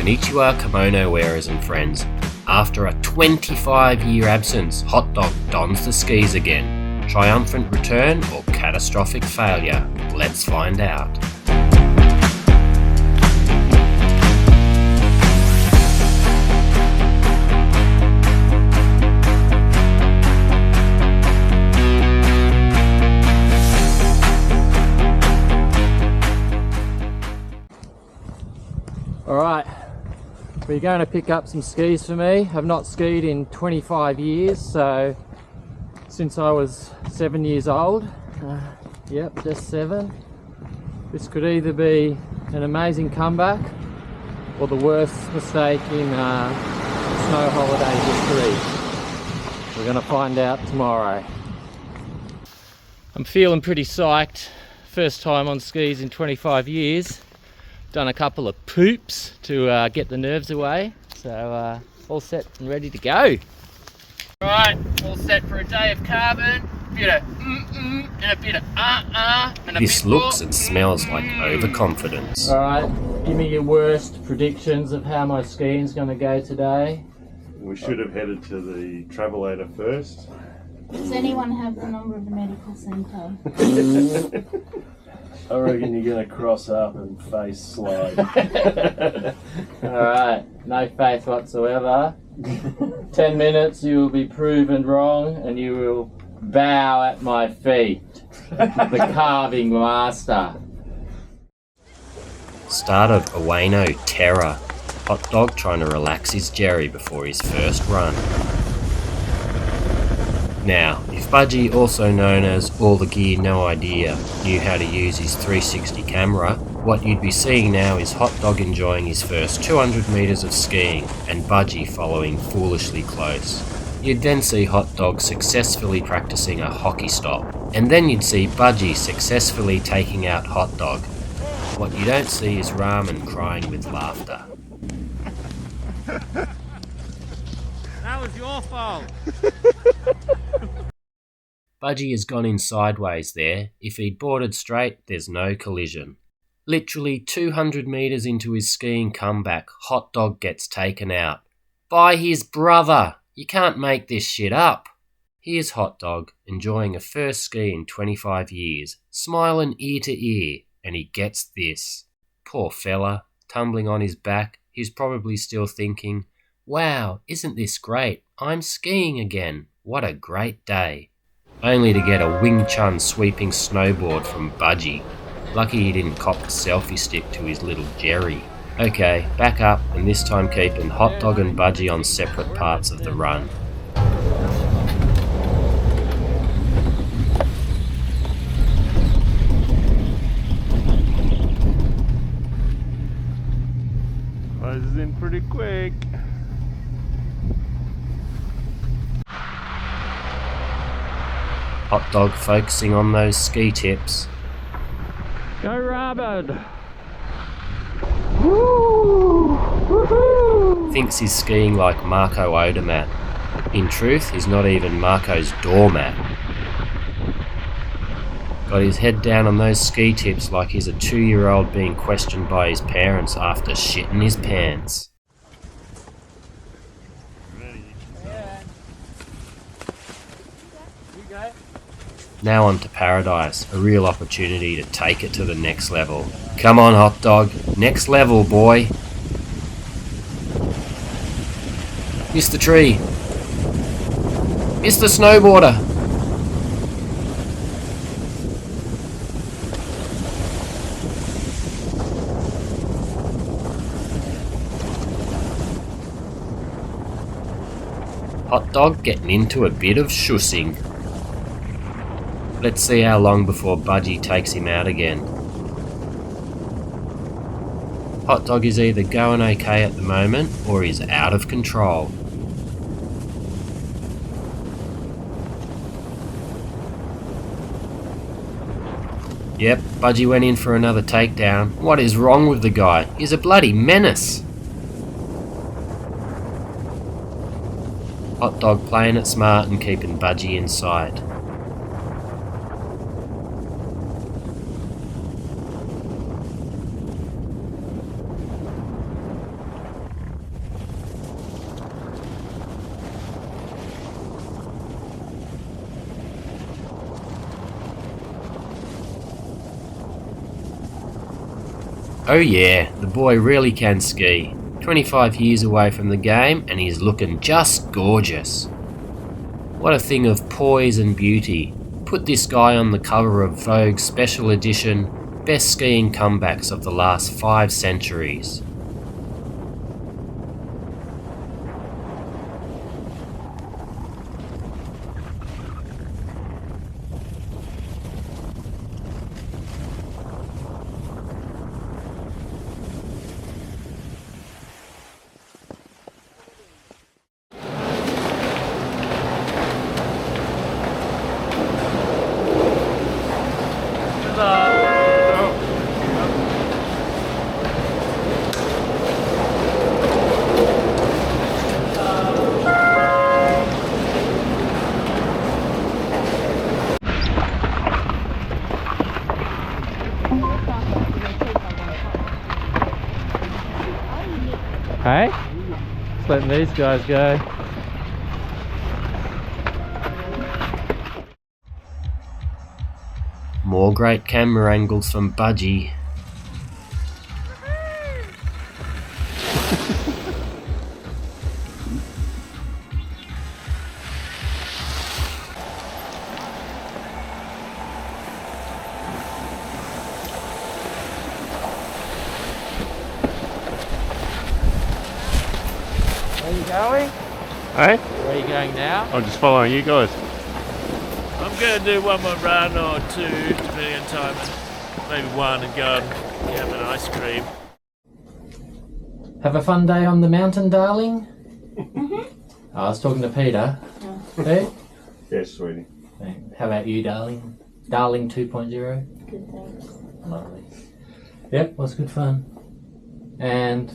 Konichiwa kimono wearers and friends. After a 25-year absence, Hotdog dons the skis again. Triumphant return or catastrophic failure? Let's find out. Alright, we're going to pick up some skis for me. I've not skied in 25 years, so since I was 7 years old. Yep, just 7. This could either be an amazing comeback or the worst mistake in snow holiday history. We're going to find out tomorrow. I'm feeling pretty psyched. First time on skis in 25 years. Done a couple of poops to get the nerves away, so all set and ready to go. Right, all set for a day of carbon, bit of and a bit of and a This bit looks more. and smells like overconfidence. Alright, give me your worst predictions of how my skiing's going to go today. We should have headed to the travelator first. Does anyone have the number of the medical centre? I reckon you're going to cross up and face slide. Alright, no faith whatsoever. 10 minutes you will be proven wrong and you will bow at my feet. The carving master. Start of Ueno terror. Hotdog trying to relax his jerry before his first run. Now, if Budgie, also known as All the Gear No Idea, knew how to use his 360 camera, what you'd be seeing now is Hotdog enjoying his first 200 metres of skiing and Budgie following foolishly close. You'd then see Hotdog successfully practicing a hockey stop, and then you'd see Budgie successfully taking out Hotdog. What you don't see is Ramen crying with laughter. That was your fault. Budgie has gone in sideways there. If he'd boarded straight, there's no collision. Literally 200 metres into his skiing comeback, Hotdog gets taken out. By his brother! You can't make this shit up. Here's Hotdog, enjoying a first ski in 25 years, smiling ear to ear, and he gets this. Poor fella, tumbling on his back, he's probably still thinking, wow, isn't this great? I'm skiing again. What a great day. Only to get a Wing Chun sweeping snowboard from Budgie. Lucky he didn't cop the selfie stick to his little Jerry. Okay, back up, and this time keeping Hotdog and Budgie on separate parts of the run. Poise is in pretty quick. Hotdog focusing on those ski tips. Go Rabbit! Woo! Woohoo! Thinks he's skiing like Marco Odermatt. In truth, he's not even Marco's doormat. Got his head down on those ski tips like he's a 2-year-old being questioned by his parents after shitting his pants. Now on to paradise, a real opportunity to take it to the next level. Come on, Hotdog, next level, boy. Miss the tree. Miss the snowboarder. Hotdog getting into a bit of shussing. Let's see how long before Budgie takes him out again. Hotdog is either going okay at the moment or he's out of control. Yep, Budgie went in for another takedown. What is wrong with the guy? He's a bloody menace. Hotdog playing it smart and keeping Budgie in sight. Oh yeah, the boy really can ski. 25 years away from the game and he's looking just gorgeous. What a thing of poise and beauty. Put this guy on the cover of Vogue's special edition Best Skiing Comebacks of the Last 5 Centuries. Hey? Just letting these guys go. More great camera angles from Budgie. Where are you going? Hey? Where are you going now? I'm just following you guys. I'm going to do one more run or two, depending on time, and maybe one and go and have an ice cream. Have a fun day on the mountain, darling? I was talking to Peter. Hey? Yes, sweetie. How about you, darling? Darling 2.0? Good, thanks. Lovely. Yep, was good fun. And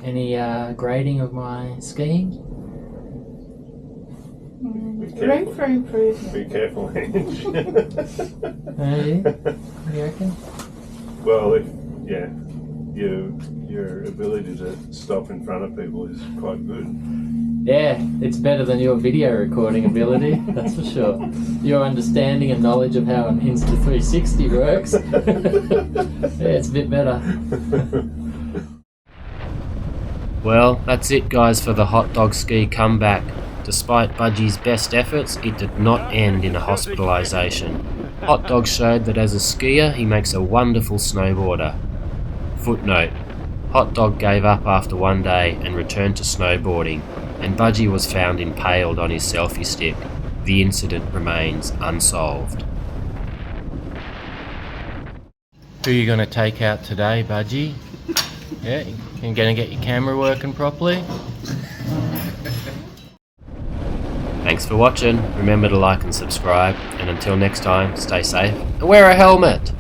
any grading of my skiing? Room for improvement. Be careful, Ange. You reckon? Well, your ability to stop in front of people is quite good. Yeah, it's better than your video recording ability, that's for sure. Your understanding and knowledge of how an Insta360 works. Yeah, it's a bit better. Well, that's it guys for the Hotdog ski comeback. Despite Budgie's best efforts, it did not end in a hospitalisation. Hotdog showed that as a skier, he makes a wonderful snowboarder. Footnote: Hotdog gave up after one day and returned to snowboarding, and Budgie was found impaled on his selfie stick. The incident remains unsolved. Who are you going to take out today, Budgie? Yeah, you going to get your camera working properly? Thanks for watching. Remember to like and subscribe, and until next time, stay safe and wear a helmet!